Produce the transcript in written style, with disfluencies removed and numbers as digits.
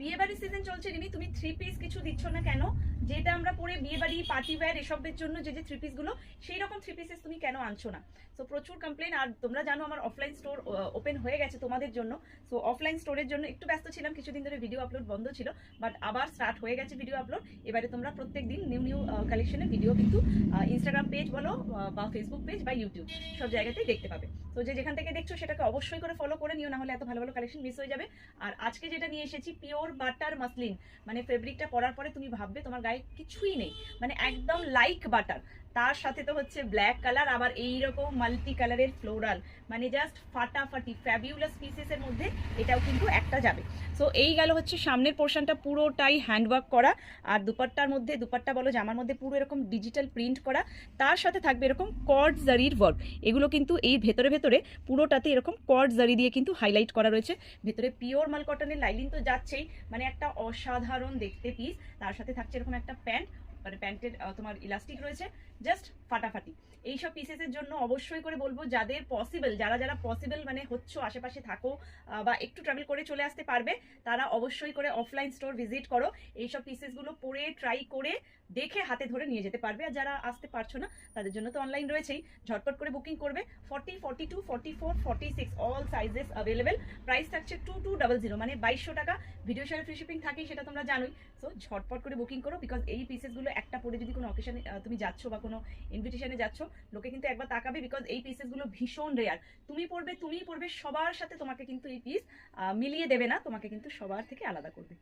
বিয়ে বাড়ির সিজন চলছে রিমি, তুমি থ্রি পিস কিছু দিচ্ছ না কেন? যেটা আমরা পরে বিয়ে বাড়ি পার্টি ওয়্যার এসবের জন্য যে থ্রি পিস গুলো, সেই রকম থ্রি পিসেস তুমি কেন আনছো না? সো প্রচুর কমপ্লেন। আর তোমরা জানো আমার অফলাইন স্টোর ওপেন হয়ে গেছে তোমাদের জন্য। সো অফলাইন স্টোরের জন্য একটু ব্যস্ত ছিলাম, কিছুদিন ধরে ভিডিও আপলোড বন্ধ ছিল, বাট আবার স্টার্ট হয়ে গেছে ভিডিও আপলোড। এবারে তোমরা প্রত্যেক দিন নিউ নিউ কালেকশনের ভিডিও কিন্তু ইনস্টাগ্রাম পেজ বলো বা ফেসবুক পেজ বা ইউটিউব সব জায়গাতেই দেখতে পাবে। তো যে যেখান থেকে দেখছো সেটাকে অবশ্যই করে ফলো করে নিও, না হলে এত ভালো ভালো কালেকশন মিস হয়ে যাবে। আর আজকে যেটা নিয়ে এসেছি পিওর বাটার মাসলিন, মানে ফেব্রিকটা পরার পরে তুমি ভাববে তোমার গায়ে কিছুই নেই, মানে একদম লাইক বাটার। তার সাথে তো হচ্ছে ব্ল্যাক কালার, আবার এইরকম মাল্টি কালারের ফ্লোরাল, মানে জাস্ট ফাটাফাটি ফ্যাবিউলাস পিসেস এর মধ্যে এটাও কিন্তু একটা যাবে। সো এই গেল হচ্ছে সামনের পোর্শনটা পুরোটাই হ্যান্ডওয়ার্ক করা, আর দুপাট্টার মধ্যে, দুপাট্টা বলো জামার মধ্যে পুরো এরকম ডিজিটাল প্রিন্ট করা, তার সাথে থাকবে এরকম কর্ড জারির ওয়ার্ক। এগুলো কিন্তু এই ভেতরে ভেতরে পুরোটাতে এরকম কর্ড জারি দিয়ে কিন্তু হাইলাইট করা রয়েছে। ভেতরে পিওর মাল কটনের লাইলিন তো যাচ্ছেই, মানে একটা অসাধারণ দেখতে পিস। তার সাথে থাকছে এরকম একটা প্যান্ট, মানে প্যান্টের তোমার ইলাস্টিক রয়েছে, জাস্ট ফাটাফাটি। এইসব পিসেসের জন্য অবশ্যই করে বলবো যাদের পসিবল, যারা যারা পসিবল মানে হচ্ছে আশেপাশে থাকো বা একটু ট্রাভেল করে চলে আসতে পারবে, তারা অবশ্যই করে অফলাইন স্টোর ভিজিট করো। এইসব পিসেসগুলো পরে ট্রাই করে দেখে হাতে ধরে নিয়ে যেতে পারবে। আর যারা আসতে পারছো না তাদের জন্য তো অনলাইন রয়েছেই, ঝটপট করে বুকিং করবে। 40, 42, 44, 46 অল সাইজেস অ্যাভেলেবেল। প্রাইস থাকছে 2200, মানে 2200 টাকা। ভিডিও শেয়ার ফ্রি শিপিং থাকেই, সেটা তোমরা জানোই। সো ঝটপট করে বুকিং করো, বিকজ এই পিসেসগুলো একটা পরে যদি কোনো অকেশনে তুমি যাচ্ছ বা কোনো ইনভিটেশনে যাচ্ছ, লোকে কিন্তু একবার তাকাবে, বিকজ এই পিসেসগুলো ভীষণ রেয়ার। তুমিই পরবে, সবার সাথে তোমাকে কিন্তু এই পিস মিলিয়ে দেবে না, তোমাকে কিন্তু সবার থেকে আলাদা করবে।